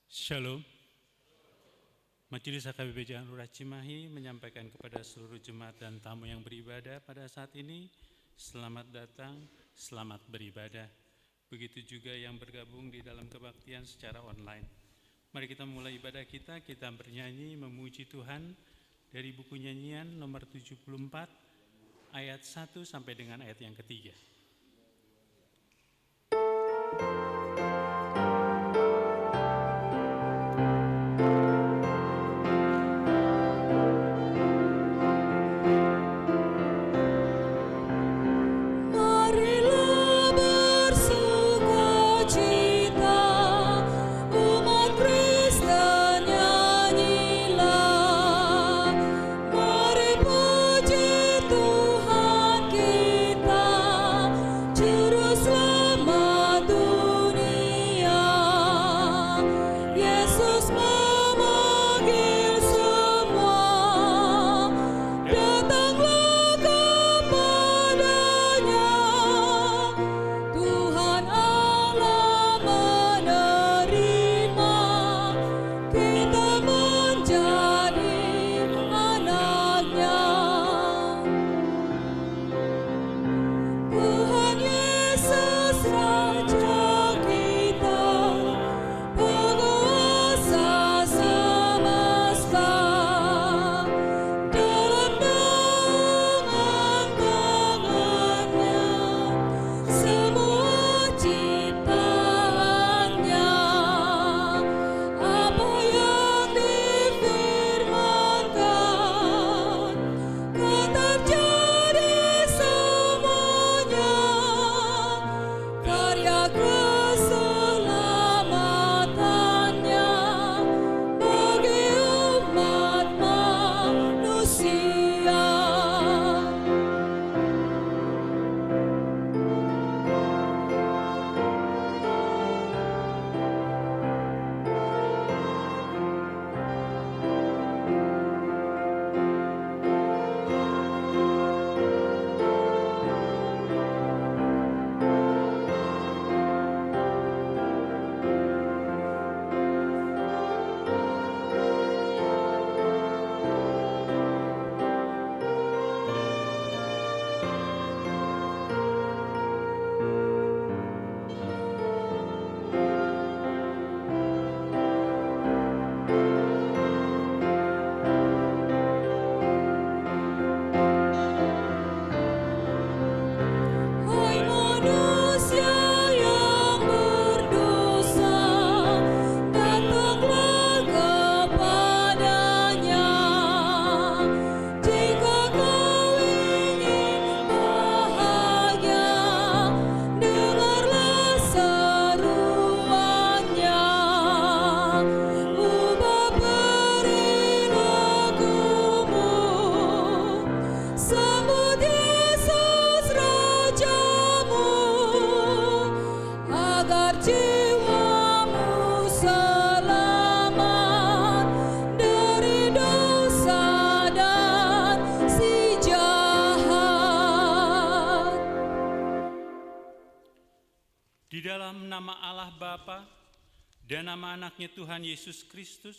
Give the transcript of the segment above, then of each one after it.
Shalom. Majelis HKBP Jalan Lurah Cimahi menyampaikan kepada seluruh jemaat dan tamu yang beribadah pada saat ini, selamat datang, selamat beribadah. Begitu juga yang bergabung di dalam kebaktian secara online. Mari kita mulai ibadah kita bernyanyi memuji Tuhan dari buku nyanyian nomor 74 ayat 1 sampai dengan ayat yang ketiga. Di dalam nama Allah Bapa dan nama anaknya Tuhan Yesus Kristus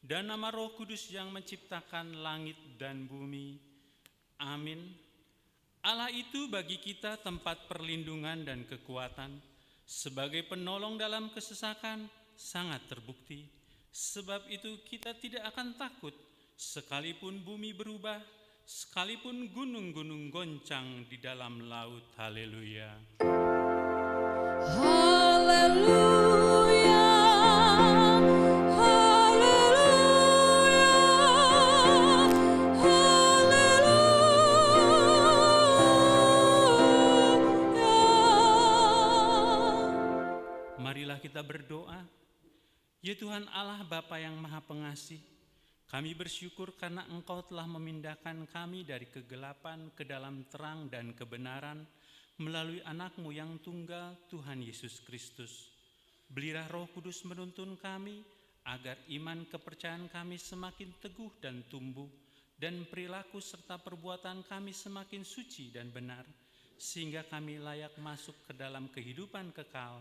dan nama Roh Kudus yang menciptakan langit dan bumi. Amin. Allah itu bagi kita tempat perlindungan dan kekuatan, sebagai penolong dalam kesesakan sangat terbukti. Sebab itu kita tidak akan takut, sekalipun bumi berubah, sekalipun gunung-gunung goncang di dalam laut. Haleluya. Haleluya, haleluya, haleluya. Marilah kita berdoa. Ya Tuhan Allah Bapa yang Maha Pengasih, kami bersyukur karena Engkau telah memindahkan kami dari kegelapan ke dalam terang dan kebenaran melalui anak-Mu yang tunggal, Tuhan Yesus Kristus. Berilah Roh Kudus menuntun kami, agar iman kepercayaan kami semakin teguh dan tumbuh, dan perilaku serta perbuatan kami semakin suci dan benar, sehingga kami layak masuk ke dalam kehidupan kekal,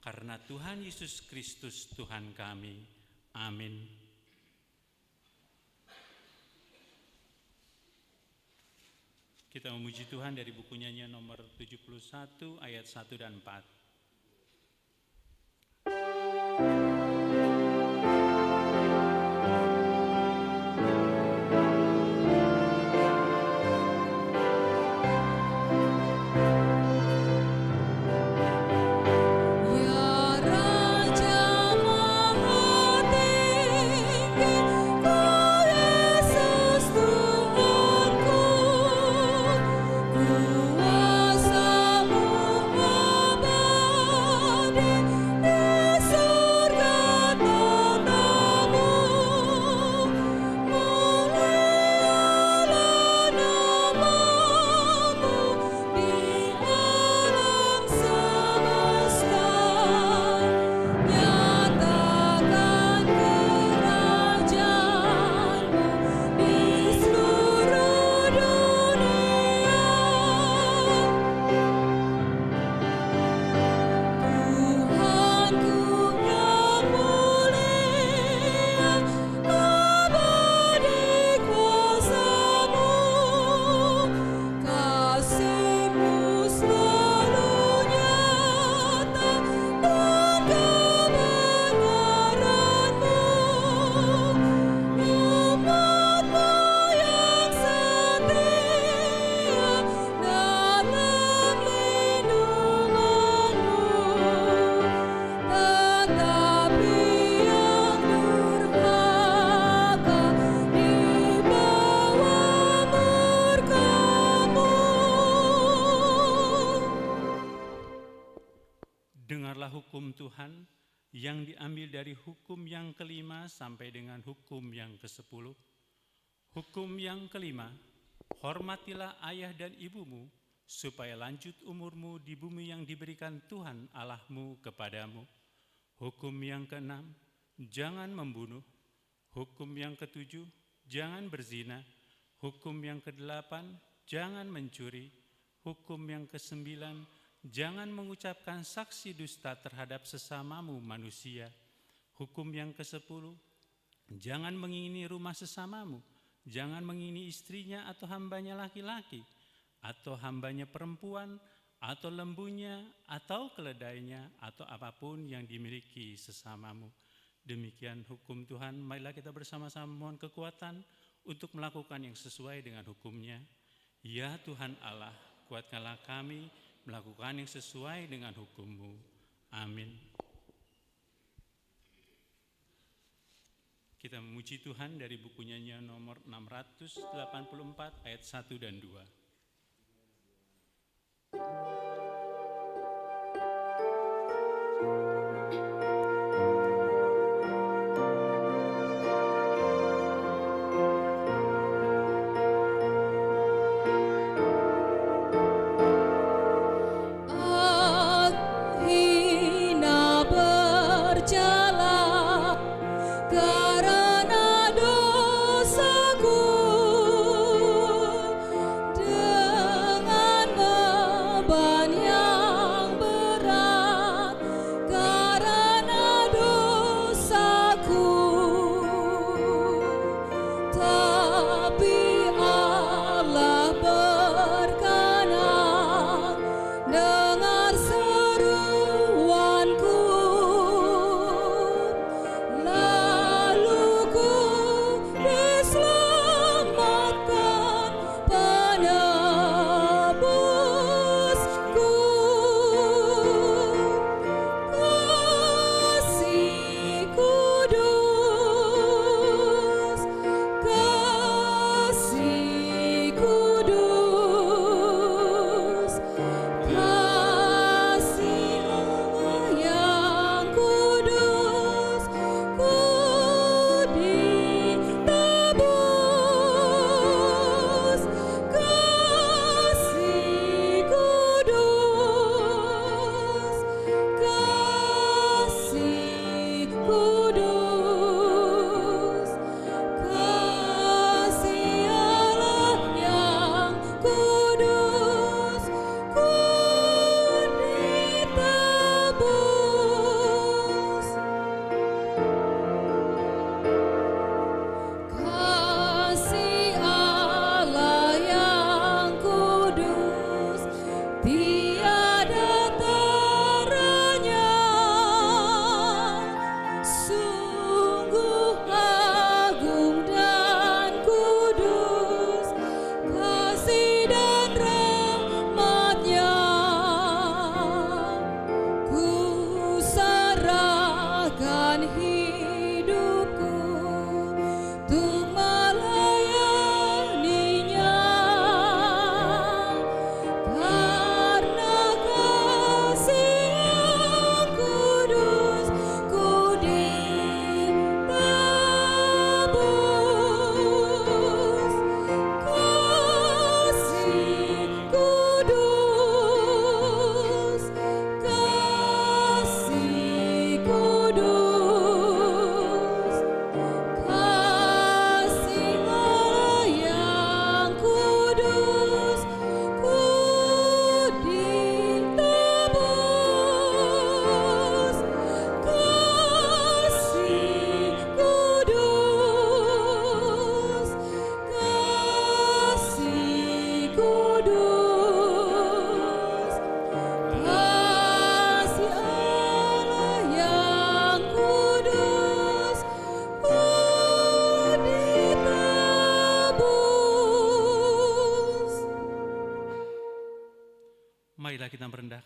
karena Tuhan Yesus Kristus Tuhan kami. Amin. Kita memuji Tuhan dari buku nyanyian nomor 71 ayat 1 dan 4. Dengarlah hukum Tuhan yang diambil dari hukum yang kelima sampai dengan hukum yang ke-10. Hukum yang kelima, hormatilah ayah dan ibumu, supaya lanjut umurmu di bumi yang diberikan Tuhan Allahmu kepadamu. Hukum yang keenam, jangan membunuh. Hukum yang ketujuh, jangan berzina. Hukum yang kedelapan, jangan mencuri. Hukum yang kesembilan, jangan mengucapkan saksi dusta terhadap sesamamu manusia. Hukum yang ke-10, jangan mengingini rumah sesamamu. Jangan mengingini istrinya atau hambanya laki-laki, atau hambanya perempuan, atau lembunya, atau keledainya, atau apapun yang dimiliki sesamamu. Demikian hukum Tuhan, marilah kita bersama-sama mohon kekuatan untuk melakukan yang sesuai dengan hukum-Nya. Ya Tuhan Allah, kuatkanlah kami melakukan yang sesuai dengan hukum-Mu. Amin. Kita memuji Tuhan dari buku nyanyian nomor 684 ayat 1 dan 2. Karena dosaku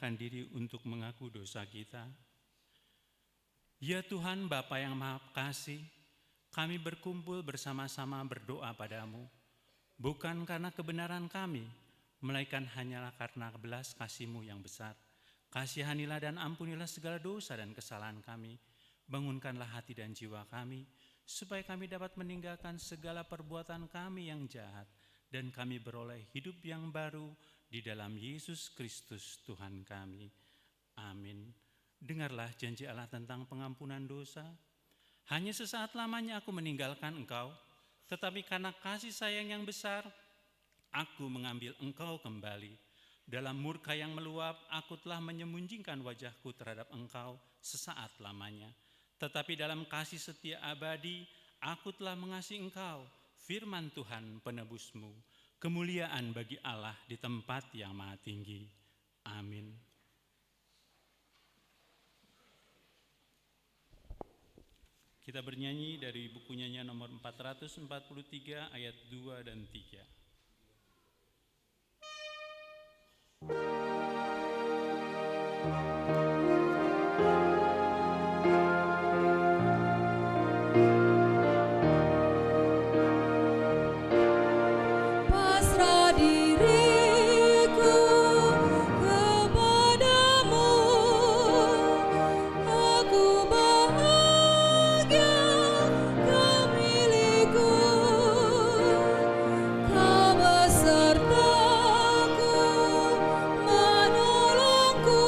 merendahkan diri untuk mengaku dosa kita. Ya Tuhan Bapa yang Maha Kasih, kami berkumpul bersama-sama berdoa padamu, bukan karena kebenaran kami, melainkan hanyalah karena belas kasih-Mu yang besar. Kasihanilah dan ampunilah segala dosa dan kesalahan kami. Bangunkanlah hati dan jiwa kami, supaya kami dapat meninggalkan segala perbuatan kami yang jahat, dan kami beroleh hidup yang baru di dalam Yesus Kristus Tuhan kami. Amin. Dengarlah janji Allah tentang pengampunan dosa. Hanya sesaat lamanya aku meninggalkan engkau, tetapi karena kasih sayang yang besar, aku mengambil engkau kembali. Dalam murka yang meluap, aku telah menyembunyikan wajahku terhadap engkau sesaat lamanya. Tetapi dalam kasih setia abadi, aku telah mengasihi engkau, firman Tuhan penebusmu. Kemuliaan bagi Allah di tempat yang maha tinggi. Amin. Kita bernyanyi dari buku nyanyian nomor 443 ayat 2 dan 3. Pasrah diriku kepadamu, aku bahagia kau milikku, kau besertaku menolongku,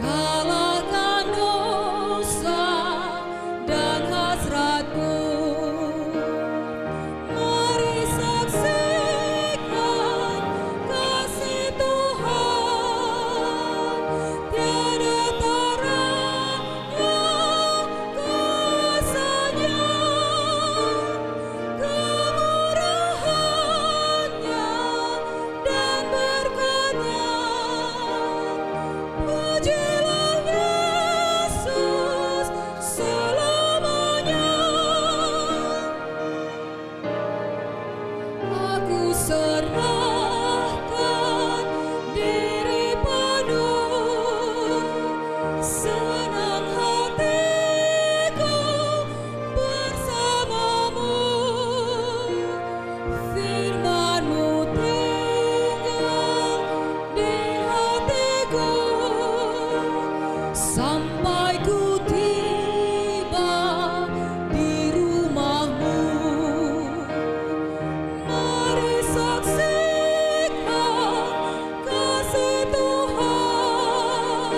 kalahkan dosa dan hasratku. Mari saksikan kasih Tuhan, tiada taranya kuasanya, kemurahannya dan berkat-Nya. Pujilah Yesus selamanya. Aku serahkan diri penuh, senang hatiku bersamamu. Firman-Mu tinggal di hatiku, sampai ku tiba di rumah-Mu. Mari saksikan kasih Tuhan,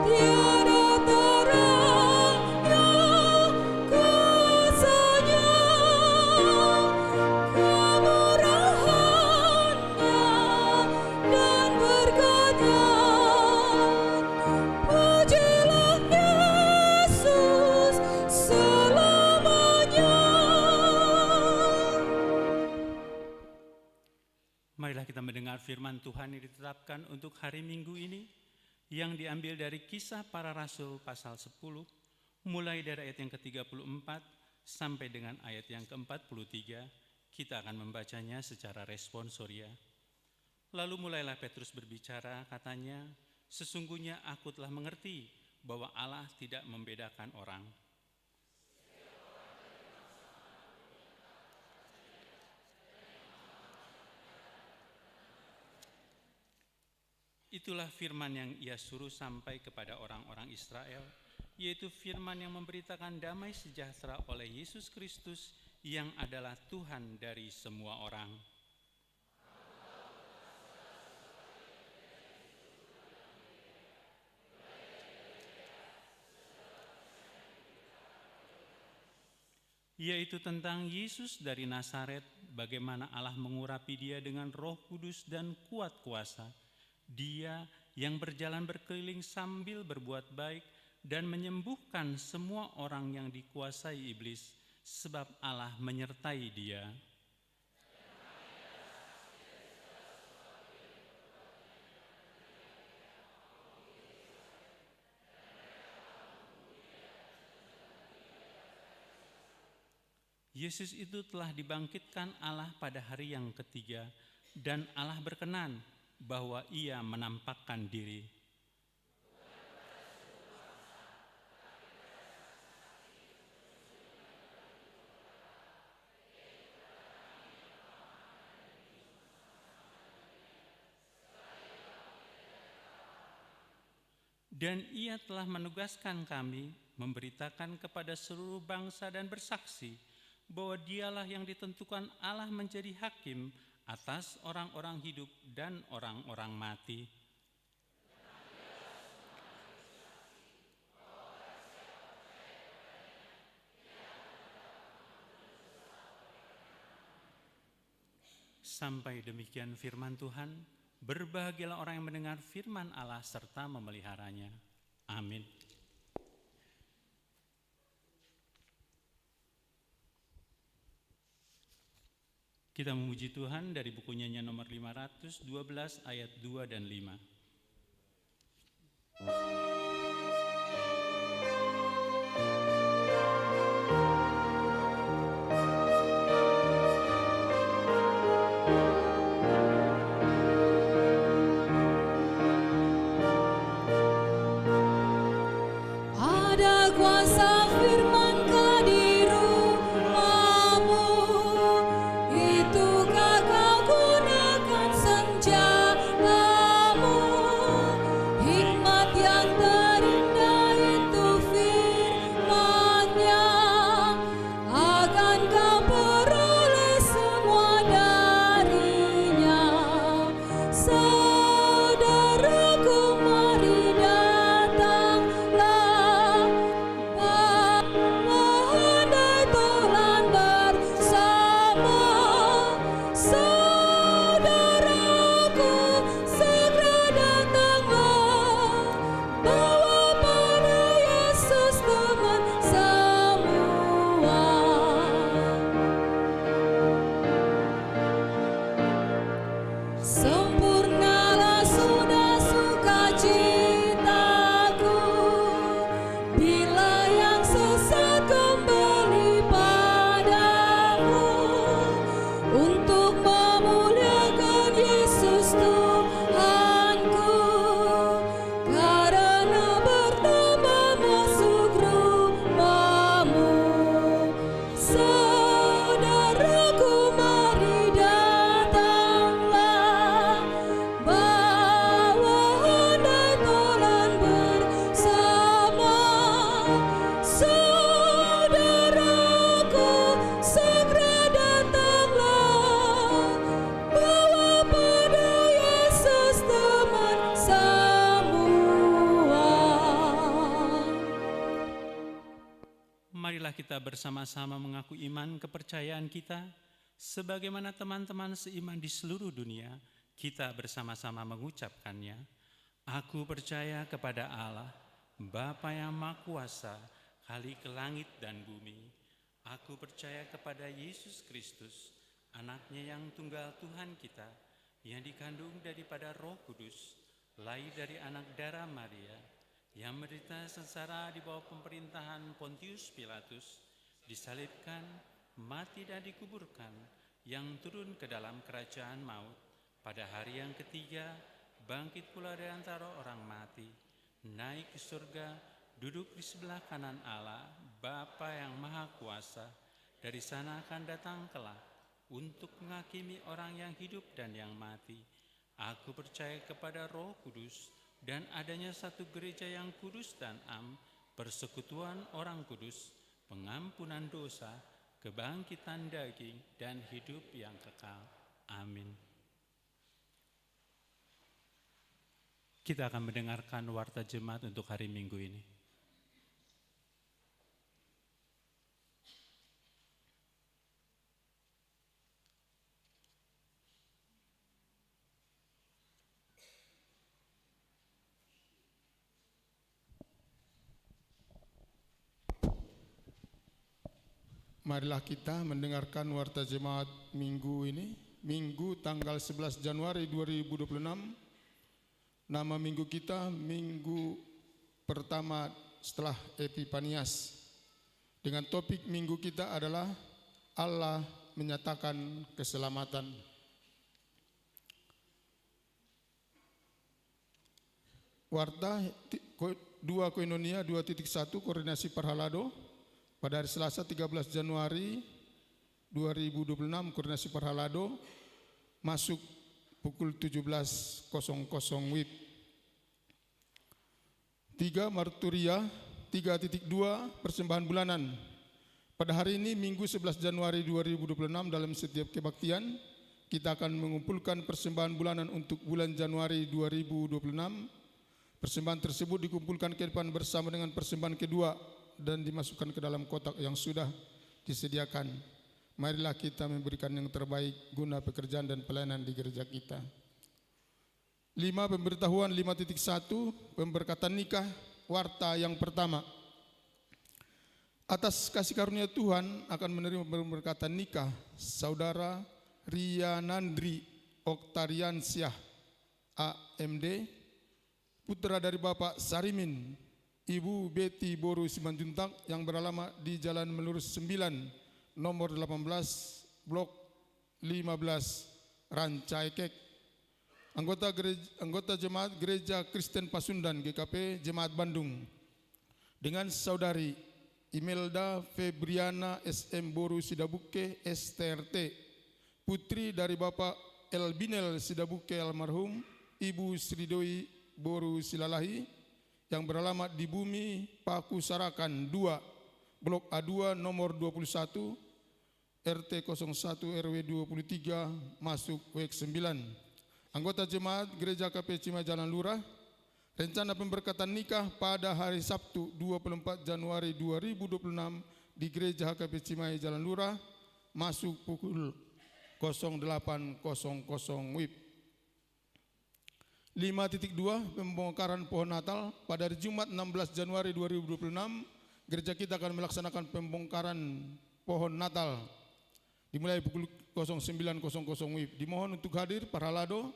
tiada taranya kuasanya, kemurahannya dan berkat-Nya. Pujilah Yesus selamanya. Marilah kita mendengar firman Tuhan yang ditetapkan untuk hari Minggu ini, yang diambil dari Kisah Para Rasul pasal 10, mulai dari ayat yang ke-34 sampai dengan ayat yang ke-43. Kita akan membacanya secara responsoria. Lalu mulailah Petrus berbicara, katanya, sesungguhnya aku telah mengerti bahwa Allah tidak membedakan orang. Itulah firman yang ia suruh sampai kepada orang-orang Israel, yaitu firman yang memberitakan damai sejahtera oleh Yesus Kristus yang adalah Tuhan dari semua orang. Yaitu tentang Yesus dari Nazaret, bagaimana Allah mengurapi dia dengan Roh Kudus dan kuat kuasa. Dia yang berjalan berkeliling sambil berbuat baik dan menyembuhkan semua orang yang dikuasai iblis, sebab Allah menyertai dia. Yesus itu telah dibangkitkan Allah pada hari yang ketiga, dan Allah berkenan bahwa Ia menampakkan diri. Dan Ia telah menugaskan kami memberitakan kepada seluruh bangsa dan bersaksi bahwa Dialah yang ditentukan Allah menjadi hakim atas orang-orang hidup dan orang-orang mati. Sampai demikian firman Tuhan. Berbahagialah orang yang mendengar firman Allah serta memeliharanya. Amin. Kita memuji Tuhan dari buku Nyanyian nomor 512 ayat 2 dan 5. Ada kuasa firman-Kau di rumah-Mu, itukah Kau gunakan senjata-Mu? Hikmat yang terindah itu firman-Nya, akan Kau peroleh semua darinya. Saudaraku, mari datanglah, andai Tuhan bersama. Saudaraku, segera datanglah, bawa pada Yesus teman semua. Sempurnalah sudah sukacitaku, bila yang sesat kembali padamu, untuk memuliakan Yesus Tuhanku, karena bertambah masuk rumah-Mu. Saudaraku, mari datanglah, bawa andai Tuhan bersama. Saudaraku, segera datanglah, bawa pada Yesus teman semua. Marilah kita bersama-sama mengaku iman kepercayaan kita. Sebagaimana teman-teman seiman di seluruh dunia, kita bersama-sama mengucapkannya. Aku percaya kepada Allah, Bapa yang Maha Kuasa, Khalik langit dan bumi. Aku percaya kepada Yesus Kristus, Anaknya yang tunggal Tuhan kita, yang dikandung daripada Roh Kudus, lahir dari anak darah Maria, yang menderita sengsara di bawah pemerintahan Pontius Pilatus, disalibkan, mati dan dikuburkan, yang turun ke dalam kerajaan maut, pada hari yang ketiga bangkit pula dari antara orang mati, naik ke surga, duduk di sebelah kanan Allah, Bapa yang Maha Kuasa. Dari sana akan datang kelak untuk menghakimi orang yang hidup dan yang mati. Aku percaya kepada Roh Kudus dan adanya satu gereja yang kudus dan am, persekutuan orang kudus, pengampunan dosa, kebangkitan daging, dan hidup yang kekal. Amin. Kita akan mendengarkan warta jemaat untuk hari Minggu ini. Marilah kita mendengarkan warta jemaat minggu ini, Minggu tanggal 11 Januari 2026. Nama minggu kita, minggu pertama setelah Epifanias. Dengan topik minggu kita adalah Allah menyatakan keselamatan. Warta 2 Koinonia 2.1 koordinasi Parhalado pada hari Selasa 13 Januari 2026 koordinasi Parhalado masuk pukul 17.00 WIB. 3 Marturia 3.2 persembahan bulanan. Pada hari ini Minggu 11 Januari 2026 dalam setiap kebaktian kita akan mengumpulkan persembahan bulanan untuk bulan Januari 2026. Persembahan tersebut dikumpulkan ke depan bersama dengan persembahan kedua dan dimasukkan ke dalam kotak yang sudah disediakan. Marilah kita memberikan yang terbaik guna pekerjaan dan pelayanan di gereja kita. 5 pemberitahuan 5.1 pemberkatan nikah warta yang pertama. Atas kasih karunia Tuhan akan menerima pemberkatan nikah Saudara Rianandri Oktariansyah AMD, putra dari Bapak Sarimin, Ibu Betty Boru Simanjuntak yang beralamat di Jalan Melurus 9, nomor 18, Blok 15, Rancaikek. Anggota Jemaat Gereja Kristen Pasundan GKP Jemaat Bandung dengan Saudari Imelda Febriana SM Boru Sidabuke STRT, putri dari Bapak Elbinel Sidabuke almarhum, Ibu Sridoi Boru Silalahi yang beralamat di Bumi Paku Sarakan 2 Blok A2 nomor 21 RT 01 RW 23 masuk WEK 9. Anggota Jemaat Gereja KP Cimahi Jalan Lurah, rencana pemberkatan nikah pada hari Sabtu 24 Januari 2026 di Gereja HKP Cimahi Jalan Lurah masuk pukul 08.00 WIB. 5.2 pembongkaran pohon Natal pada hari Jumat 16 Januari 2026 gereja kita akan melaksanakan pembongkaran pohon Natal dimulai pukul 09.00 WIB. Dimohon untuk hadir Parhalado,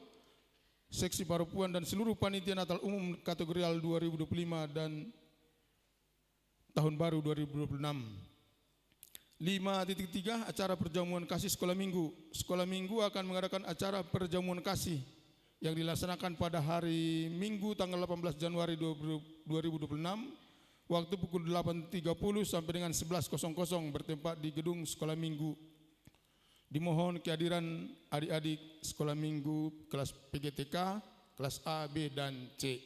Seksi Parupuan dan seluruh panitia Natal Umum kategorial 2025 dan Tahun Baru 2026. 5.3 acara perjamuan kasih sekolah minggu. Sekolah minggu akan mengadakan acara perjamuan kasih yang dilaksanakan pada hari Minggu tanggal 18 Januari 2026 waktu pukul 8.30 sampai dengan 11.00 bertempat di gedung sekolah minggu. Dimohon kehadiran adik-adik sekolah minggu kelas PGTK, kelas A, B, dan C.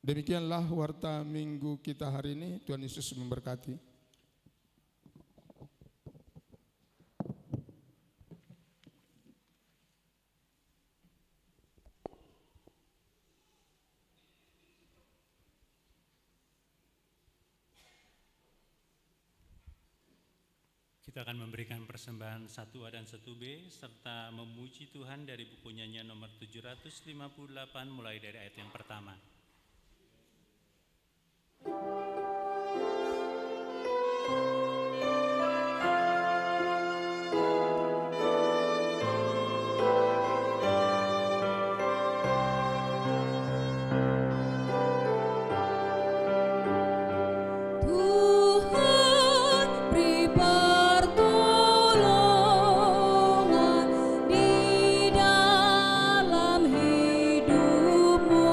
Demikianlah warta minggu kita hari ini. Tuhan Yesus memberkati. Kita akan memberikan persembahan 1A dan 1B serta memuji Tuhan dari buku nyanyian nomor 758 mulai dari ayat yang pertama. Di dalam hidupmu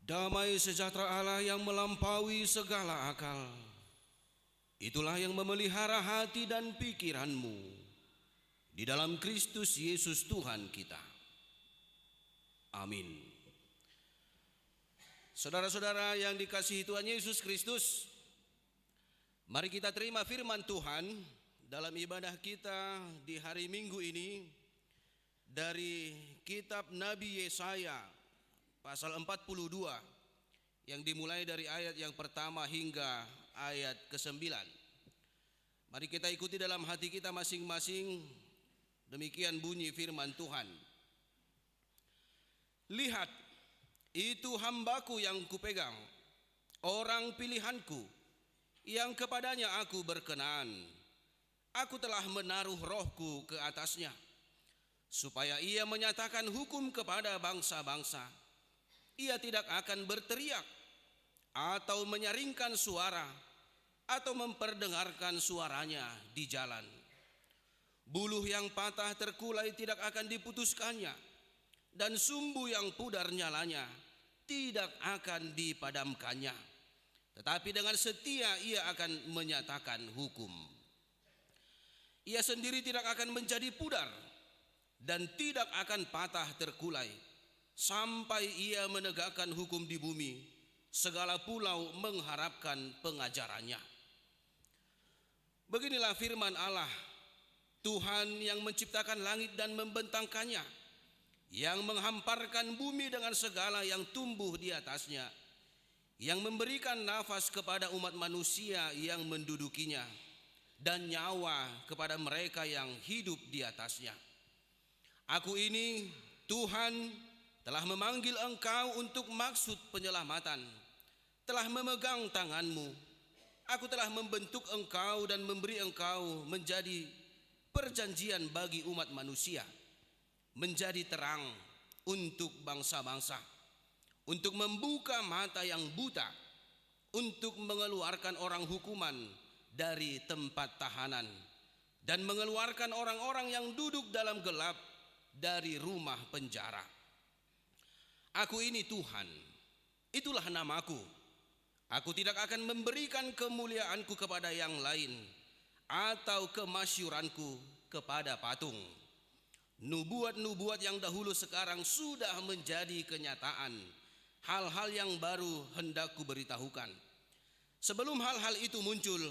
Damai sejahtera Allah yang melampaui segala akal, itulah yang memelihara hati dan pikiranmu di dalam Kristus Yesus Tuhan kita. Amin. Saudara-saudara yang dikasihi Tuhan Yesus Kristus, mari kita terima firman Tuhan dalam ibadah kita di hari Minggu ini dari kitab Nabi Yesaya pasal 42 yang dimulai dari ayat yang pertama hingga ayat ke-9. Mari kita ikuti dalam hati kita masing-masing. Demikian bunyi firman Tuhan. Lihat, itu hambaku yang kupegang, orang pilihanku, yang kepadanya aku berkenan. Aku telah menaruh rohku ke atasnya, supaya ia menyatakan hukum kepada bangsa-bangsa. Ia tidak akan berteriak atau menyaringkan suara atau memperdengarkan suaranya di jalan. Buluh yang patah terkulai tidak akan diputuskannya, dan sumbu yang pudar nyalanya tidak akan dipadamkannya. Tetapi dengan setia ia akan menyatakan hukum. Ia sendiri tidak akan menjadi pudar dan tidak akan patah terkulai, sampai ia menegakkan hukum di bumi. Segala pulau mengharapkan pengajarannya. Beginilah firman Allah, Tuhan yang menciptakan langit dan membentangkannya, yang menghamparkan bumi dengan segala yang tumbuh di atasnya, yang memberikan nafas kepada umat manusia yang mendudukinya, dan nyawa kepada mereka yang hidup di atasnya. Aku ini, Tuhan, telah memanggil engkau untuk maksud penyelamatan, telah memegang tanganmu. Aku telah membentuk engkau dan memberi engkau menjadi perjanjian bagi umat manusia, menjadi terang untuk bangsa-bangsa, untuk membuka mata yang buta, untuk mengeluarkan orang hukuman dari tempat tahanan, dan mengeluarkan orang-orang yang duduk dalam gelap dari rumah penjara. Aku ini Tuhan, itulah namaku. Aku tidak akan memberikan kemuliaanku kepada yang lain, atau kemasyuranku kepada patung. Nubuat-nubuat yang dahulu sekarang sudah menjadi kenyataan. Hal-hal yang baru hendak kuberitahukan. Sebelum hal-hal itu muncul,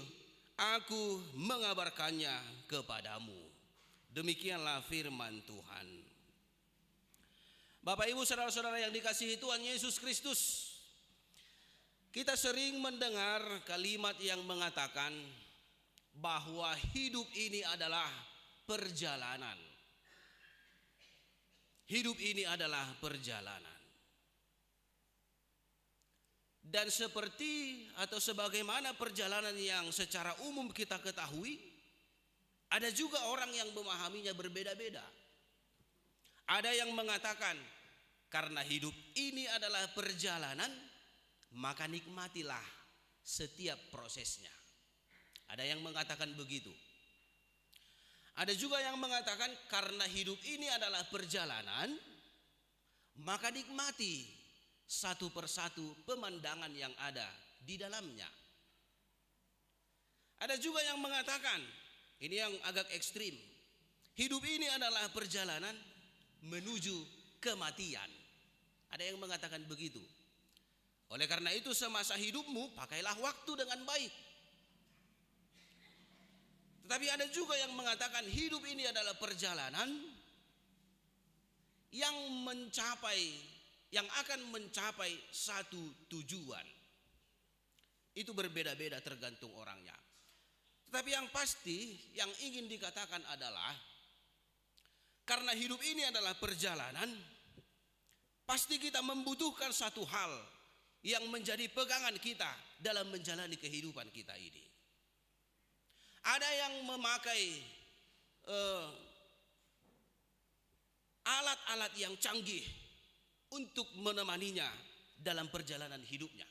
aku mengabarkannya kepadamu. Demikianlah firman Tuhan. Bapak Ibu saudara-saudara yang dikasihi Tuhan Yesus Kristus, kita sering mendengar kalimat yang mengatakan bahwa hidup ini adalah perjalanan. Hidup ini adalah perjalanan. Dan seperti atau sebagaimana perjalanan yang secara umum kita ketahui, ada juga orang yang memahaminya berbeda-beda. Ada yang mengatakan, karena hidup ini adalah perjalanan, maka nikmatilah setiap prosesnya. Ada yang mengatakan begitu. Ada juga yang mengatakan karena hidup ini adalah perjalanan, maka nikmati satu persatu pemandangan yang ada di dalamnya. Ada juga yang mengatakan, ini yang agak ekstrim, hidup ini adalah perjalanan menuju kematian. Ada yang mengatakan begitu. Oleh karena itu semasa hidupmu pakailah waktu dengan baik. Tetapi ada juga yang mengatakan hidup ini adalah perjalanan yang akan mencapai satu tujuan. Itu berbeda-beda tergantung orangnya. Tetapi yang pasti yang ingin dikatakan adalah karena hidup ini adalah perjalanan, pasti kita membutuhkan satu hal yang menjadi pegangan kita dalam menjalani kehidupan kita ini. Ada yang memakai alat-alat yang canggih untuk menemaninya dalam perjalanan hidupnya.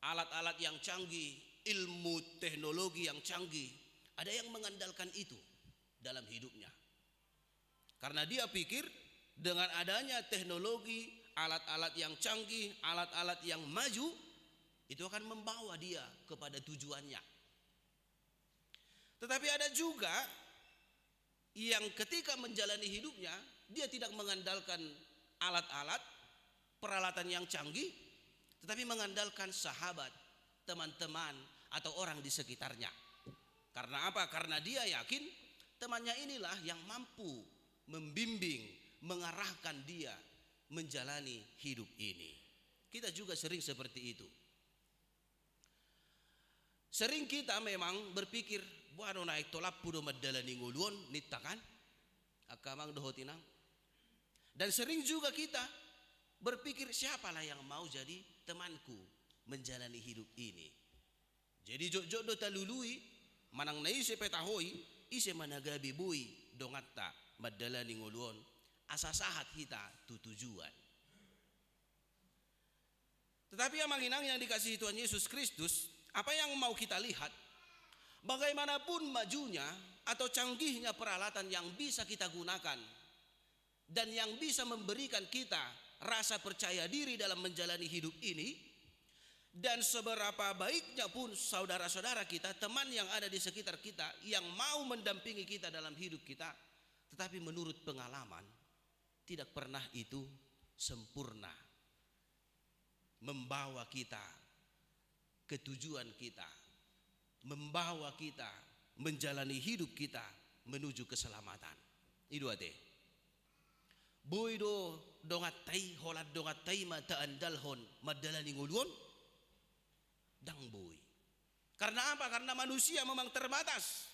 Alat-alat yang canggih, ilmu teknologi yang canggih, ada yang mengandalkan itu dalam hidupnya. Karena dia pikir dengan adanya teknologi alat-alat yang canggih, alat-alat yang maju, itu akan membawa dia kepada tujuannya. Tetapi ada juga yang ketika menjalani hidupnya, dia tidak mengandalkan alat-alat, peralatan yang canggih, tetapi mengandalkan sahabat, teman-teman, atau orang di sekitarnya. Karena apa? Karena dia yakin temannya inilah yang mampu membimbing, mengarahkan dia menjalani hidup ini. Kita juga sering seperti itu. Sering kita memang berpikir, buano naik tolap pudo madalani nguluon nitakan akamang dohotinang. Dan sering juga kita berpikir, siapalah yang mau jadi temanku menjalani hidup ini. Jadi jodoh talului manang naise petahoi ise managabi bui dongatta madalani nguluon asasahat kita tujuan. Tetapi yang manginang yang dikasihi Tuhan Yesus Kristus, apa yang mau kita lihat? Bagaimanapun majunya atau canggihnya peralatan yang bisa kita gunakan dan yang bisa memberikan kita rasa percaya diri dalam menjalani hidup ini, dan seberapa baiknya pun saudara-saudara kita, teman yang ada di sekitar kita yang mau mendampingi kita dalam hidup kita, tetapi menurut pengalaman tidak pernah itu sempurna membawa kita ke tujuan kita, membawa kita menjalani hidup kita menuju keselamatan. Itu ade. Boydo dongatai holat dongatai mata andalhon madalani nguluon dang boy. Karena apa? Karena manusia memang terbatas.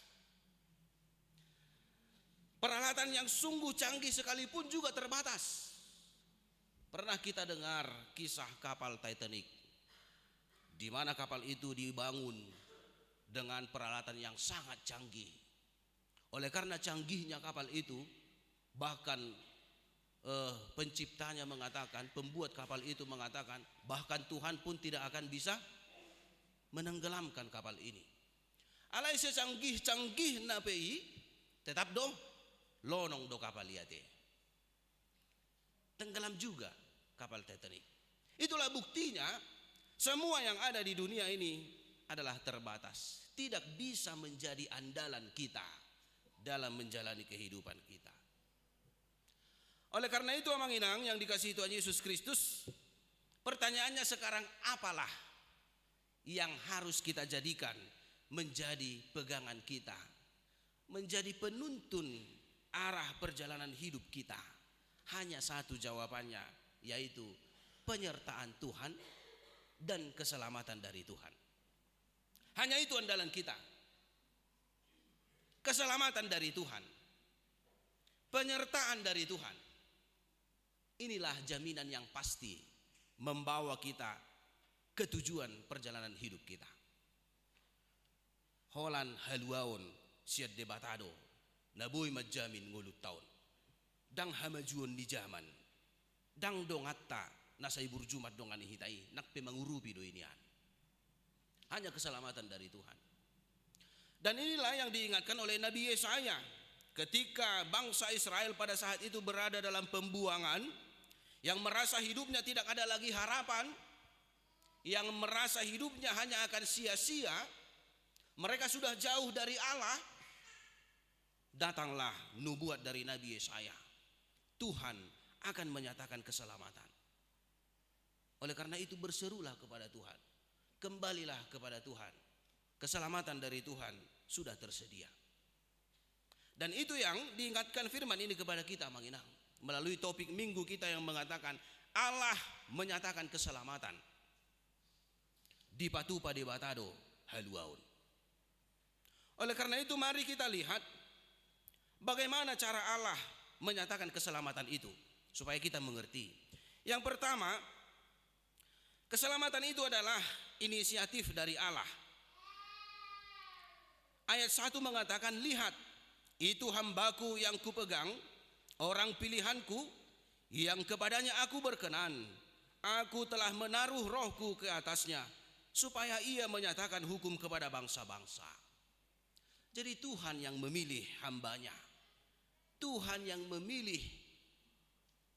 Peralatan yang sungguh canggih sekalipun juga terbatas. Pernah kita dengar kisah kapal Titanic, di mana kapal itu dibangun dengan peralatan yang sangat canggih. Oleh karena canggihnya kapal itu, bahkan penciptanya mengatakan, pembuat kapal itu mengatakan, bahkan Tuhan pun tidak akan bisa menenggelamkan kapal ini. Alai secanggih-canggih na pei, tetap dong lonong do kapal liate. Tenggelam juga kapal Titanic. Itulah buktinya semua yang ada di dunia ini adalah terbatas, tidak bisa menjadi andalan kita dalam menjalani kehidupan kita. Oleh karena itu, Amang Inang yang dikasihi Tuhan Yesus Kristus, pertanyaannya sekarang, apalah yang harus kita jadikan menjadi pegangan kita, menjadi penuntun arah perjalanan hidup kita? Hanya satu jawabannya, yaitu penyertaan Tuhan dan keselamatan dari Tuhan. Hanya itu andalan kita. Keselamatan dari Tuhan, penyertaan dari Tuhan. Inilah jaminan yang pasti membawa kita ke tujuan perjalanan hidup kita. Holan haluaon siad debatado naboy majamin ngulut taon dang hamajuon di zaman dang dongatta nasa ibur jumat dongan hitai nakpe mangurupi do inian. Hanya keselamatan dari Tuhan. Dan inilah yang diingatkan oleh Nabi Yesaya ketika bangsa Israel pada saat itu berada dalam pembuangan, yang merasa hidupnya tidak ada lagi harapan, yang merasa hidupnya hanya akan sia-sia, mereka sudah jauh dari Allah. Datanglah nubuat dari Nabi Yesaya, Tuhan akan menyatakan keselamatan. Oleh karena itu berserulah kepada Tuhan, kembalilah kepada Tuhan. Keselamatan dari Tuhan sudah tersedia. Dan itu yang diingatkan firman ini kepada kita, Manginang, melalui topik minggu kita yang mengatakan Allah menyatakan keselamatan di patupa de batado haluaun. Oleh karena itu mari kita lihat bagaimana cara Allah menyatakan keselamatan itu supaya kita mengerti. Yang pertama, keselamatan itu adalah inisiatif dari Allah. Ayat 1 mengatakan, lihat, itu hambaku yang kupegang, orang pilihanku, yang kepadanya aku berkenan. Aku telah menaruh rohku ke atasnya, supaya ia menyatakan hukum kepada bangsa-bangsa. Jadi Tuhan yang memilih hambanya, Tuhan yang memilih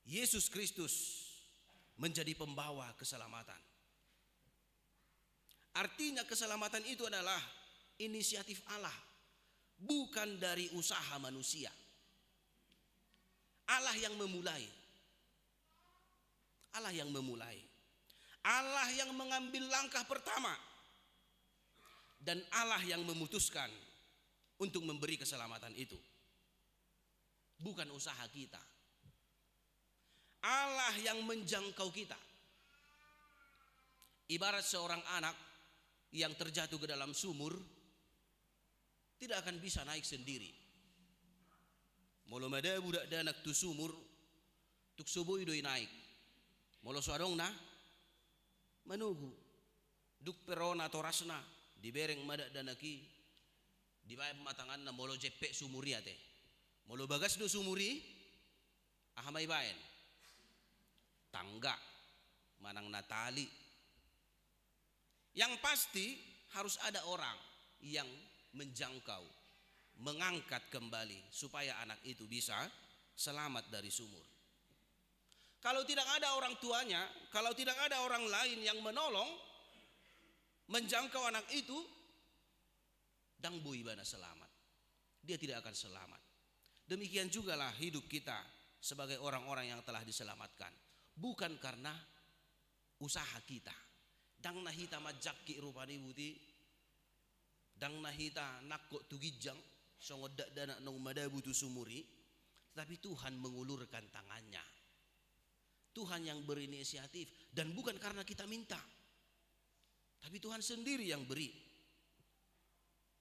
Yesus Kristus menjadi pembawa keselamatan. Artinya keselamatan itu adalah inisiatif Allah, bukan dari usaha manusia. Allah yang memulai. Allah yang memulai. Allah yang mengambil langkah pertama. Dan Allah yang memutuskan untuk memberi keselamatan itu. Bukan usaha kita. Allah yang menjangkau kita. Ibarat seorang anak yang terjatuh ke dalam sumur, tidak akan bisa naik sendiri. Molo mada budak danak tu sumur, tuk subuh idoi naik. Molo suadong na, menunggu. Duk perona atau rasna, dibereng mada danaki, dibayar pematangan na molo jepek sumuri ate. Molo bagas do sumuri, ahamay bayan. Tangga, manang natali. Yang pasti harus ada orang yang menjangkau, mengangkat kembali supaya anak itu bisa selamat dari sumur. Kalau tidak ada orang tuanya, kalau tidak ada orang lain yang menolong, menjangkau anak itu, dang bui bana selamat. Dia tidak akan selamat. Demikian jugalah hidup kita sebagai orang-orang yang telah diselamatkan. Bukan karena usaha kita. Dang nahita majaki rupani buti, dang nahita nakko tugijang, songodak dana nong madabu tu sumuri, tapi Tuhan mengulurkan tangannya. Tuhan yang berinisiatif, dan bukan karena kita minta, tapi Tuhan sendiri yang beri.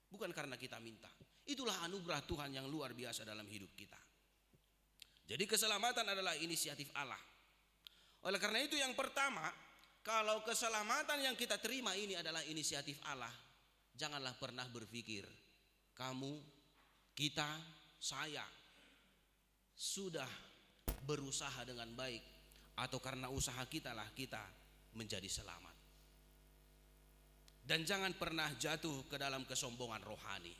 Bukan karena kita minta. Itulah anugerah Tuhan yang luar biasa dalam hidup kita. Jadi keselamatan adalah inisiatif Allah. Oleh karena itu yang pertama, kalau keselamatan yang kita terima ini adalah inisiatif Allah, janganlah pernah berpikir kamu, kita, saya sudah berusaha dengan baik, atau karena usaha kita lah kita menjadi selamat. Dan jangan pernah jatuh ke dalam kesombongan rohani.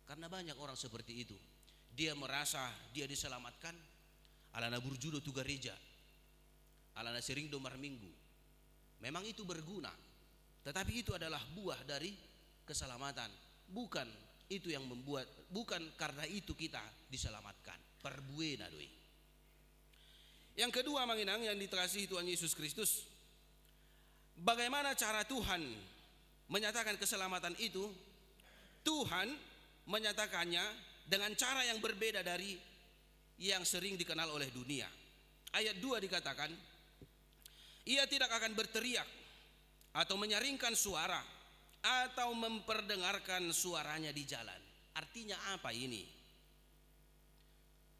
Karena banyak orang seperti itu. Dia merasa dia diselamatkan, alana burjudo tu gereja, alana sering domar minggu. Memang itu berguna, tetapi itu adalah buah dari keselamatan. Bukan itu yang membuat, bukan karena itu kita diselamatkan. Perbuena doi. Yang kedua, manginang yang dikasihi Tuhan Yesus Kristus, bagaimana cara Tuhan menyatakan keselamatan itu? Tuhan menyatakannya dengan cara yang berbeda dari yang sering dikenal oleh dunia. Ayat 2 dikatakan, ia tidak akan berteriak atau menyaringkan suara atau memperdengarkan suaranya di jalan. Artinya apa ini?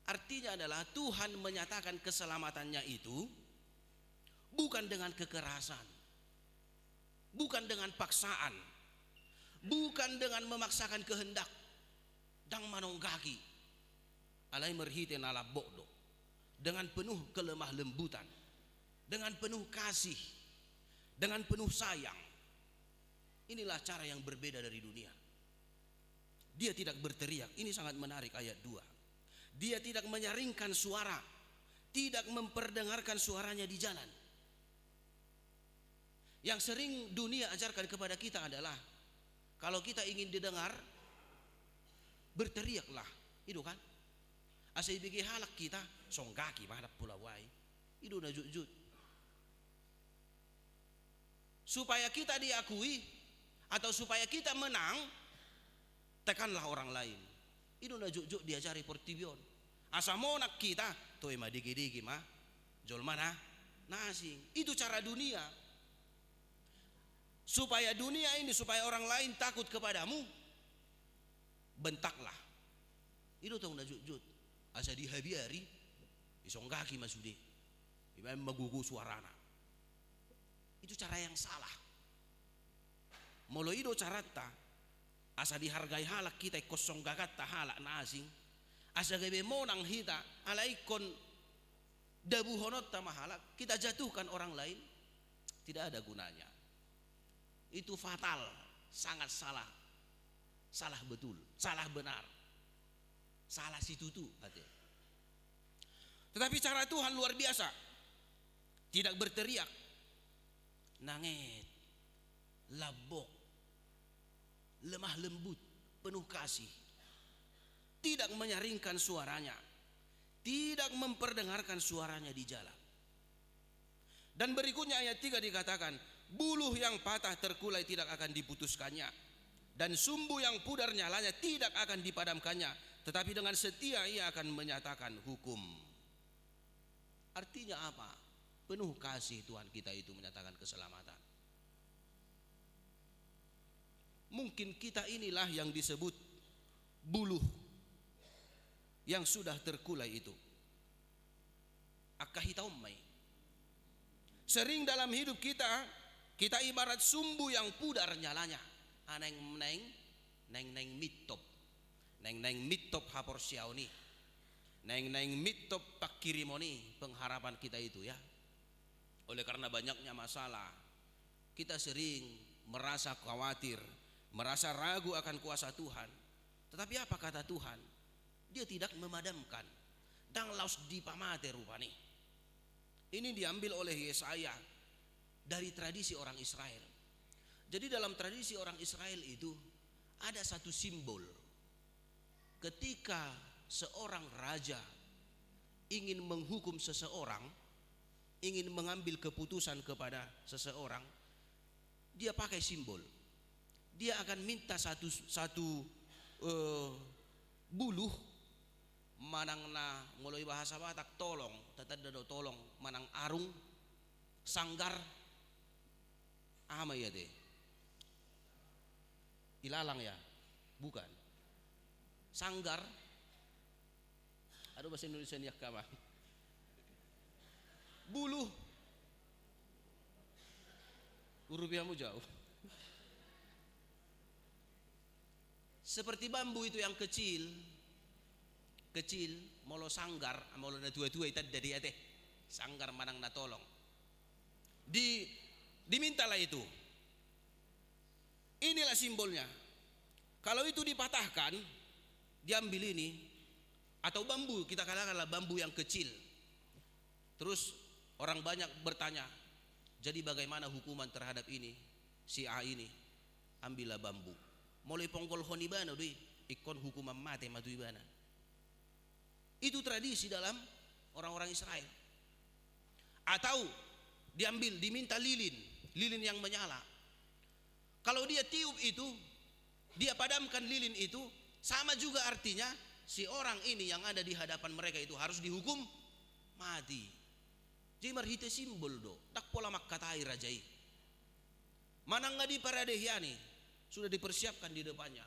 Artinya adalah Tuhan menyatakan keselamatannya itu bukan dengan kekerasan, bukan dengan paksaan, bukan dengan memaksakan kehendak, dang manonggaki, alai merhite nala bokdo, dengan penuh kelemah lembutan, dengan penuh kasih, dengan penuh sayang. Inilah cara yang berbeda dari dunia. Dia tidak berteriak. Ini sangat menarik ayat 2. Dia tidak menyaringkan suara, tidak memperdengarkan suaranya di jalan. Yang sering dunia ajarkan kepada kita adalah kalau kita ingin didengar, berteriaklah, itu kan? Asal bagi halak kita, songgaki mahadap pulawai, itu na jujut. Supaya kita diakui atau supaya kita menang, tekanlah orang lain. Itu na jujut diajari portibion. Asa mau nak kita, toy ma digi-digi ma, jol mana, nasi. Itu cara dunia. Supaya dunia ini, supaya orang lain takut kepadamu, bentaklah. Itu tahu na jujut. Asa dihabiari, isonggaki masude, imam magugu suarana. Itu cara yang salah. Molo ido carata, asa dihargai halak kita kosong gagata halak na asing. Asa gabe monang hita alaikon dabu honot ta mahalak, kita jatuhkan orang lain, tidak ada gunanya. Itu fatal, sangat salah. Salah betul, salah benar. Salah situtu. Tetapi cara Tuhan luar biasa. tidak berteriak, nanget, labok, lemah lembut, penuh kasih, tidak menyaringkan suaranya, tidak memperdengarkan suaranya di jalan. Dan berikutnya ayat 3 dikatakan, buluh yang patah terkulai tidak akan diputuskannya, dan sumbu yang pudar nyalanya tidak akan dipadamkannya, tetapi dengan setia ia akan menyatakan hukum. Artinya apa? Penuh kasih Tuhan kita itu menyatakan keselamatan. Mungkin kita inilah yang disebut buluh yang sudah terkulai itu. Akahitaumai. Sering dalam hidup kita, kita ibarat sumbu yang pudar nyalanya. Neng mitop. Neng mitop hapor siauni. Neng mitop pakirimoni, pengharapan kita itu ya. Oleh karena banyaknya masalah, kita sering merasa khawatir, merasa ragu akan kuasa Tuhan. Tetapi apa kata Tuhan? Dia tidak memadamkan. Dang laus dipamate rupani. Ini diambil oleh Yesaya dari tradisi orang Israel. Jadi dalam tradisi orang Israel itu ada satu simbol. Ketika seorang raja ingin menghukum seseorang, ingin mengambil keputusan kepada seseorang, dia pakai simbol. Dia akan minta satu buluh, manangna mulai bahasa Batak tolong, tetap dado tolong, manang arung, sanggar, ama ya deh, ilalang ya, bukan, sanggar, aduh bahasa Indonesia nih kama, buluh, rupiahmu jauh. Seperti bambu itu yang kecil, molo sanggar, molo na tua-tua itu dari ate, sanggar manang na tolong. Dimintalah itu. Inilah simbolnya. Kalau itu dipatahkan, diambil ini, atau bambu, kita katakanlah bambu yang kecil. Terus orang banyak bertanya, jadi bagaimana hukuman terhadap ini, si A ini? Ambillah bambu. Mulai ponggol honibana doi ikon hukuman mati matu ibana. Itu tradisi dalam orang-orang Israel. Atau diminta lilin yang menyala. Kalau dia tiup itu, dia padamkan lilin itu, sama juga artinya si orang ini yang ada di hadapan mereka itu harus dihukum mati. Jadi marhite simbol do, tak pola makkatai rajai. Manang ngadi paradehiani sudah dipersiapkan di depannya.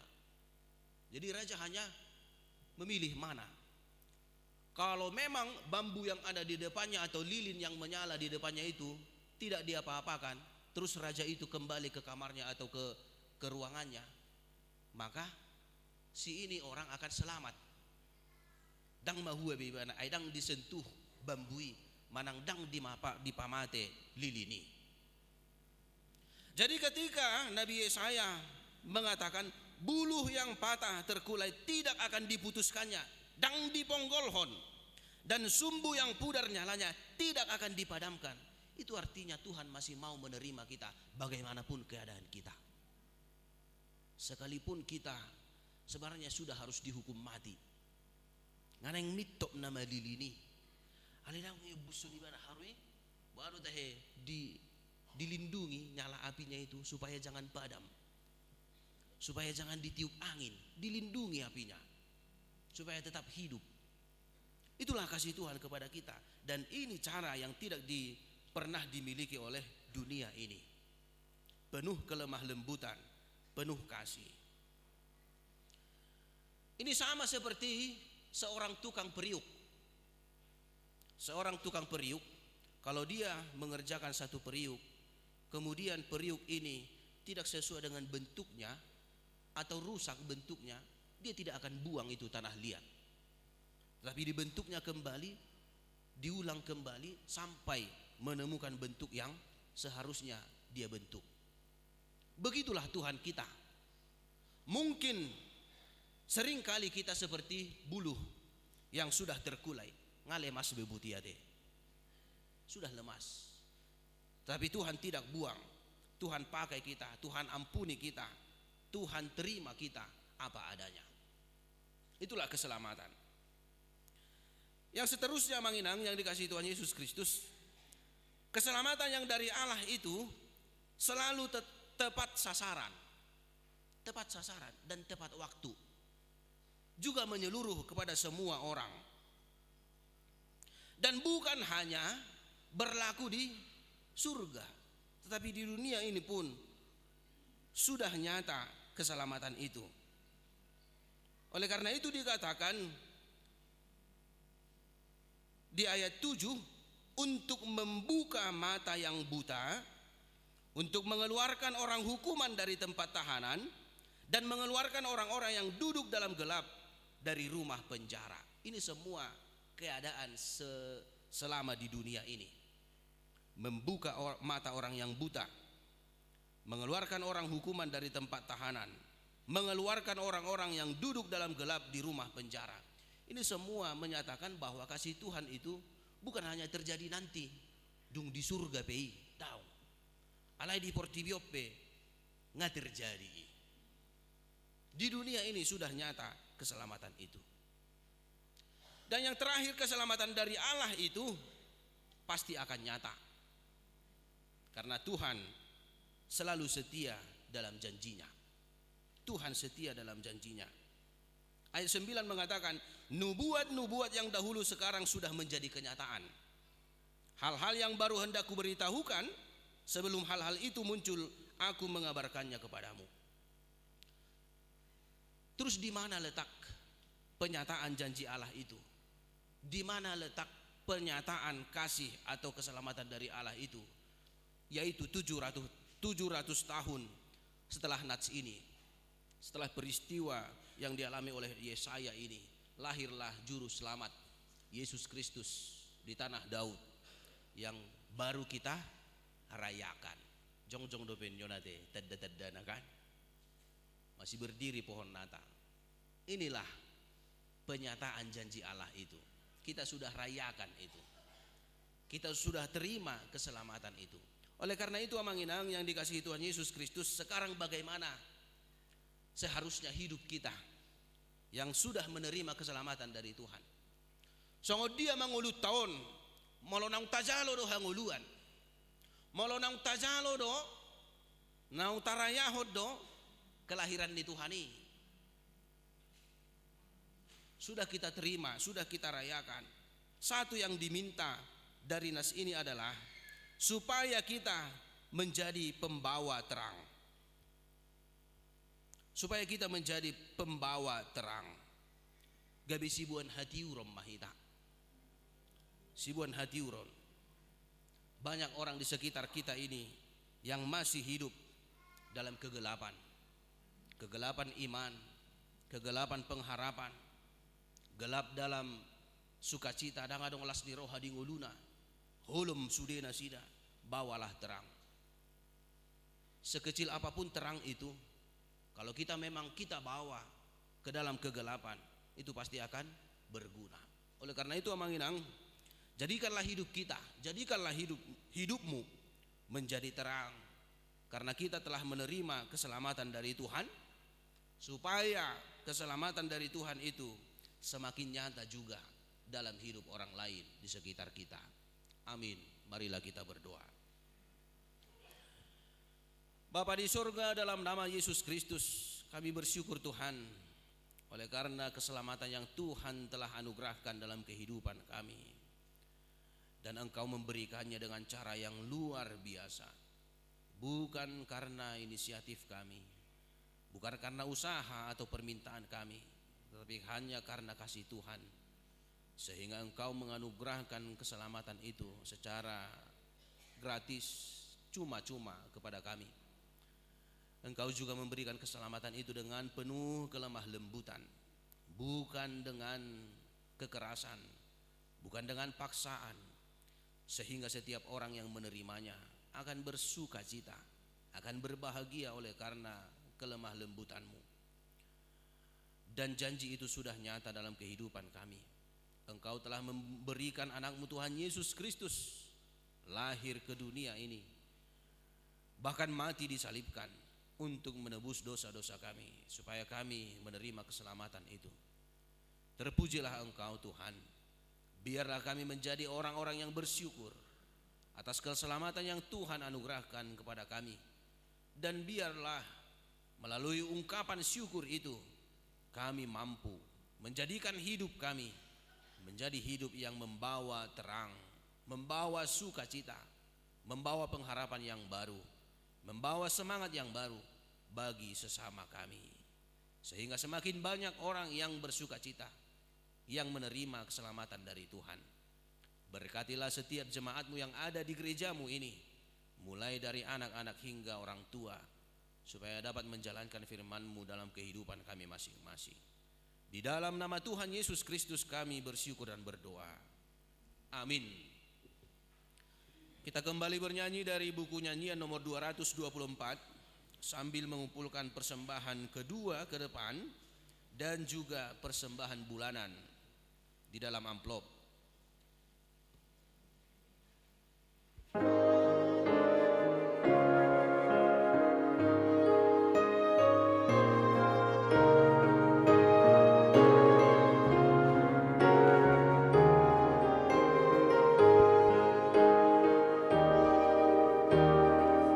Jadi raja hanya memilih mana. Kalau memang bambu yang ada di depannya atau lilin yang menyala di depannya itu tidak diapa-apakan, terus raja itu kembali ke kamarnya atau ke ruangannya, maka si ini orang akan selamat. Dang mahue bibana, aidang disentuh bambui, manang dang dipamate lilini. Jadi ketika Nabi Yesaya mengatakan buluh yang patah terkulai tidak akan diputuskannya, dang diponggolhon, dan sumbu yang pudar nyalanya tidak akan dipadamkan, itu artinya Tuhan masih mau menerima kita bagaimanapun keadaan kita. Sekalipun kita sebenarnya sudah harus dihukum mati. Nganeng mitop nama lilini. Alidang busu di mana harui baru teh dilindungi nyala apinya itu supaya jangan padam, supaya jangan ditiup angin, dilindungi apinya supaya tetap hidup. Itulah kasih Tuhan kepada kita, dan ini cara yang tidak pernah dimiliki oleh dunia ini. Penuh kelemah lembutan, penuh kasih. Ini sama seperti seorang tukang periuk. Seorang tukang periuk, kalau dia mengerjakan satu periuk, kemudian periuk ini tidak sesuai dengan bentuknya atau rusak bentuknya, dia tidak akan buang itu tanah liat. Tapi dibentuknya kembali, diulang kembali sampai menemukan bentuk yang seharusnya dia bentuk. Begitulah Tuhan kita. Mungkin seringkali kita seperti buluh yang sudah terkulai, ngalemas bebutiade, sudah lemas. Tapi Tuhan tidak buang. Tuhan pakai kita, Tuhan ampuni kita, Tuhan terima kita apa adanya. Itulah keselamatan. Yang seterusnya Manginang yang dikasihi Tuhan Yesus Kristus, keselamatan yang dari Allah itu selalu tepat sasaran dan tepat waktu. Juga menyeluruh kepada semua orang. Dan bukan hanya berlaku di surga, tetapi di dunia ini pun sudah nyata keselamatan itu. Oleh karena itu dikatakan di ayat 7, untuk membuka mata yang buta, untuk mengeluarkan orang hukuman dari tempat tahanan, dan mengeluarkan orang-orang yang duduk dalam gelap dari rumah penjara. Ini semua keadaan selama di dunia ini. Membuka mata orang yang buta, mengeluarkan orang hukuman dari tempat tahanan, mengeluarkan orang-orang yang duduk dalam gelap di rumah penjara. Ini semua menyatakan bahwa kasih Tuhan itu bukan hanya terjadi nanti dung di surga pei tahu alai di portibiope nggak terjadi. Di dunia ini sudah nyata keselamatan itu. Dan yang terakhir, keselamatan dari Allah itu pasti akan nyata, karena Tuhan selalu setia dalam janjinya. Tuhan setia dalam janjinya. Ayat 9 mengatakan, nubuat-nubuat yang dahulu sekarang sudah menjadi kenyataan. Hal-hal yang baru hendak kuberitahukan, sebelum hal-hal itu muncul, aku mengabarkannya kepadamu. Terus di mana letak penyataan janji Allah itu? Di mana letak pernyataan kasih atau keselamatan dari Allah itu? Yaitu 700 tahun setelah Nats ini, setelah peristiwa yang dialami oleh Yesaya ini, lahirlah juru selamat Yesus Kristus di tanah Daud yang baru kita rayakan. Jong-jong do penjonate tedda-teddana kan, masih berdiri pohon Natal. Inilah penyataan janji Allah itu. Kita sudah rayakan itu, kita sudah terima keselamatan itu. Oleh karena itu Amanginang yang dikasihi Tuhan Yesus Kristus, sekarang bagaimana seharusnya hidup kita yang sudah menerima keselamatan dari Tuhan? Songo dia mangulut tahun, molonang tajalo do hanguluan, molonang tajalo do nau tarayahod do kelahiran di Tuhan ini. Sudah kita terima, sudah kita rayakan. Satu yang diminta dari nas ini adalah supaya kita menjadi pembawa terang. Supaya kita menjadi pembawa terang. Gabi sibuan hati uron mahita. Sibuan hati uron. Banyak orang di sekitar kita ini yang masih hidup dalam kegelapan. Kegelapan iman, kegelapan pengharapan, gelap dalam sukacita. Dangadong las di roha di nguluna, holum sudena sida, bawalah terang. Sekecil apapun terang itu, kalau kita memang kita bawa ke dalam kegelapan, itu pasti akan berguna. Oleh karena itu Amanginang, jadikanlah hidup kita, jadikanlah hidupmu menjadi terang, karena kita telah menerima keselamatan dari Tuhan, supaya keselamatan dari Tuhan itu semakin nyata juga dalam hidup orang lain di sekitar kita. Amin. Marilah kita berdoa. Bapa di surga, dalam nama Yesus Kristus kami bersyukur Tuhan, oleh karena keselamatan yang Tuhan telah anugerahkan dalam kehidupan kami, dan Engkau memberikannya dengan cara yang luar biasa. Bukan karena inisiatif kami, bukan karena usaha atau permintaan kami, tetapi hanya karena kasih Tuhan, sehingga Engkau menganugerahkan keselamatan itu secara gratis, cuma-cuma kepada kami. Engkau juga memberikan keselamatan itu dengan penuh kelemah lembutan, bukan dengan kekerasan, bukan dengan paksaan, sehingga setiap orang yang menerimanya akan bersuka cita, akan berbahagia oleh karena kelemah lembutan-Mu. Dan janji itu sudah nyata dalam kehidupan kami. Engkau telah memberikan anak-Mu Tuhan Yesus Kristus lahir ke dunia ini, bahkan mati disalibkan untuk menebus dosa-dosa kami, supaya kami menerima keselamatan itu. Terpujilah Engkau Tuhan. Biarlah kami menjadi orang-orang yang bersyukur atas keselamatan yang Tuhan anugerahkan kepada kami. Dan biarlah melalui ungkapan syukur itu kami mampu menjadikan hidup kami menjadi hidup yang membawa terang, membawa sukacita, membawa pengharapan yang baru, membawa semangat yang baru bagi sesama kami. Sehingga semakin banyak orang yang bersukacita, yang menerima keselamatan dari Tuhan. Berkatilah setiap jemaat-Mu yang ada di gereja-Mu ini, mulai dari anak-anak hingga orang tua, supaya dapat menjalankan firman-Mu dalam kehidupan kami masing-masing. Di dalam nama Tuhan Yesus Kristus kami bersyukur dan berdoa. Amin. Kita kembali bernyanyi dari buku nyanyian nomor 224 sambil mengumpulkan persembahan kedua ke depan dan juga persembahan bulanan di dalam amplop.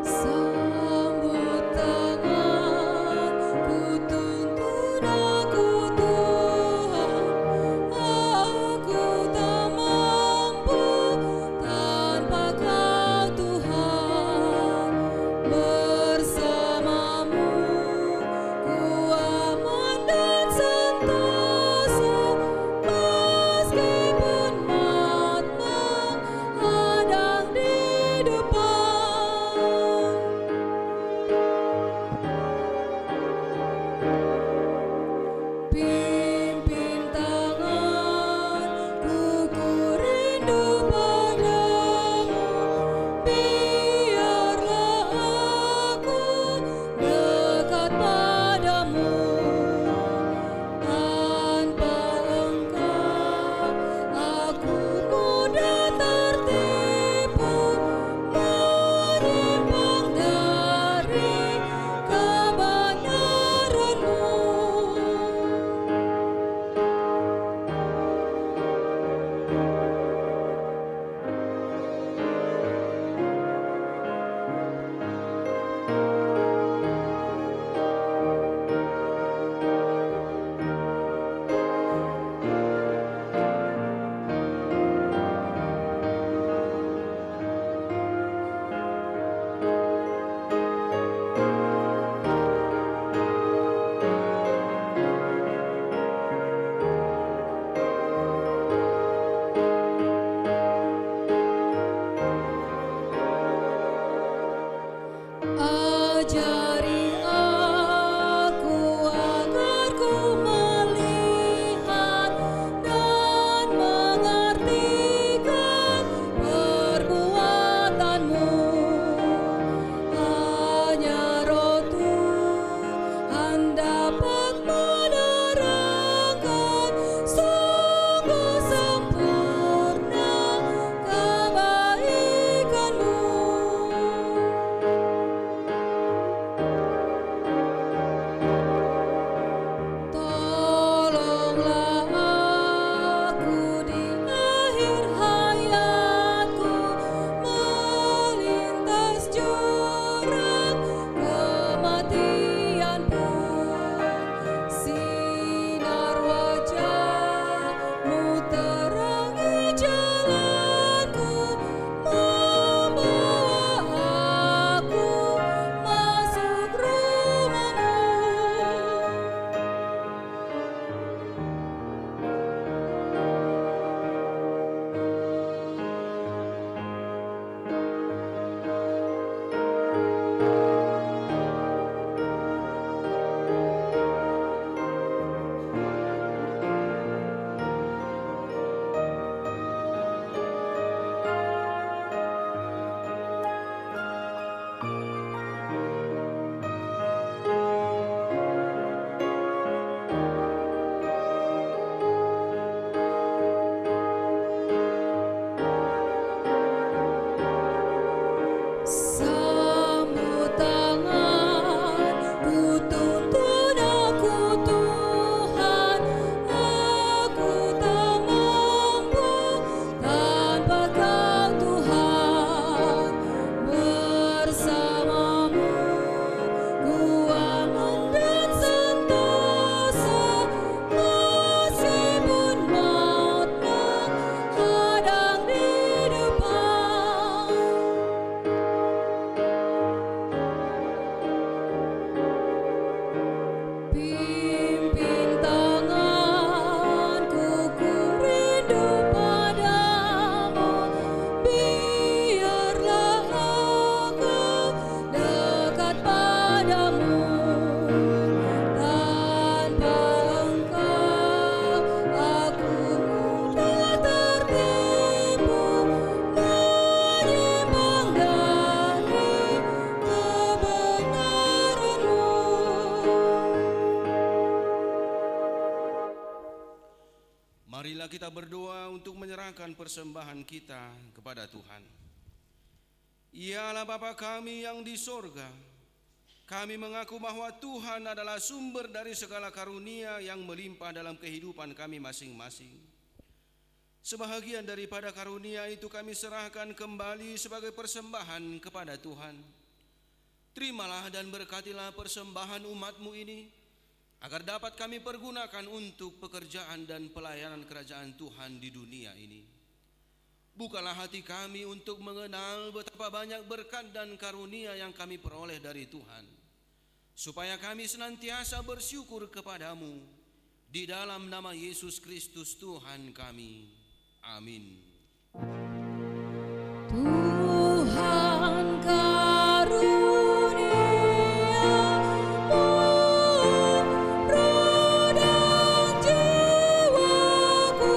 Sambut tanganku, tuntun aku Tuhan, aku kita berdoa untuk menyerahkan persembahan kita kepada Tuhan. Ya Allah Bapa kami yang di sorga, kami mengaku bahwa Tuhan adalah sumber dari segala karunia yang melimpah dalam kehidupan kami masing-masing. Sebahagian daripada karunia itu kami serahkan kembali sebagai persembahan kepada Tuhan. Terimalah dan berkatilah persembahan umat-Mu ini, agar dapat kami pergunakan untuk pekerjaan dan pelayanan kerajaan Tuhan di dunia ini. Bukalah hati kami untuk mengenal betapa banyak berkat dan karunia yang kami peroleh dari Tuhan, supaya kami senantiasa bersyukur kepadamu, di dalam nama Yesus Kristus Tuhan kami. Amin. Tuhan karuniamu, roh dan jiwaku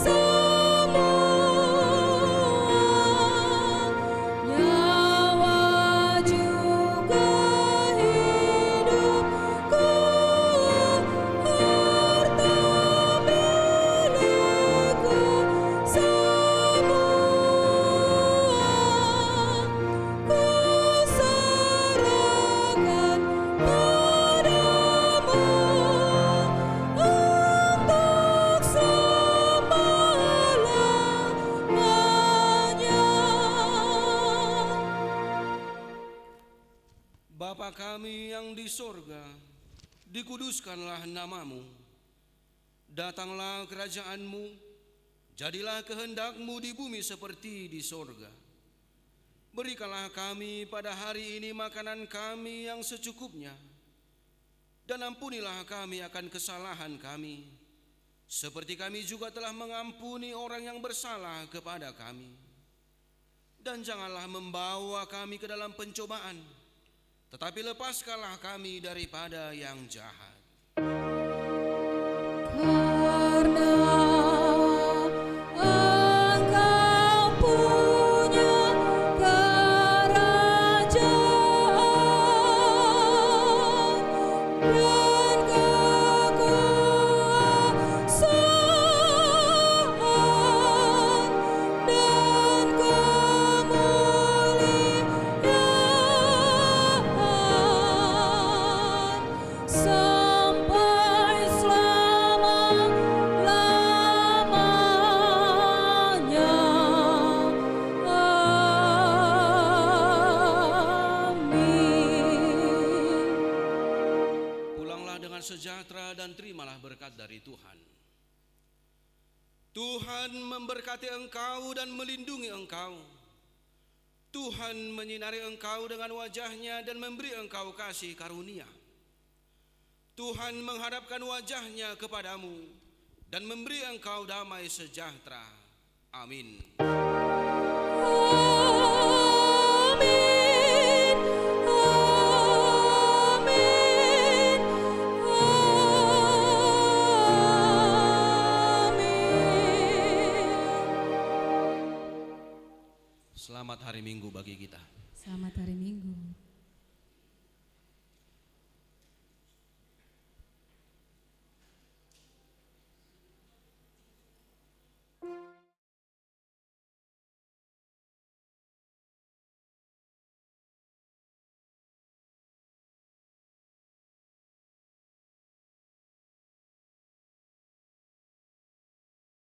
semua, nyawa juga hidupku, harta milikku semua, ku serahkan padamu untuk selama-lamanya. Bapa kami yang di sorga, dikuduskanlah namamu. Datanglah kerajaan-Mu, jadilah kehendak-Mu di bumi seperti di sorga. Berikanlah kami pada hari ini makanan kami yang secukupnya, dan ampunilah kami akan kesalahan kami, seperti kami juga telah mengampuni orang yang bersalah kepada kami. Dan janganlah membawa kami ke dalam pencobaan, tetapi lepaskanlah kami daripada yang jahat. Karena Engkau punya kerajaan dan kekuasaan dan kemuliaan sampai selama-lamanya. Amin. Pulanglah dengan sejahtera dan terimalah berkat dari Tuhan. Tuhan memberkati engkau dan melindungi engkau. Tuhan menyinari engkau dengan wajah-Nya dan memberi engkau kasih karunia. Tuhan menghadapkan wajah-Nya kepadamu dan memberi engkau damai sejahtera. Amin. Amin. Amin. Amin. Selamat hari Minggu bagi kita. Selamat hari Minggu.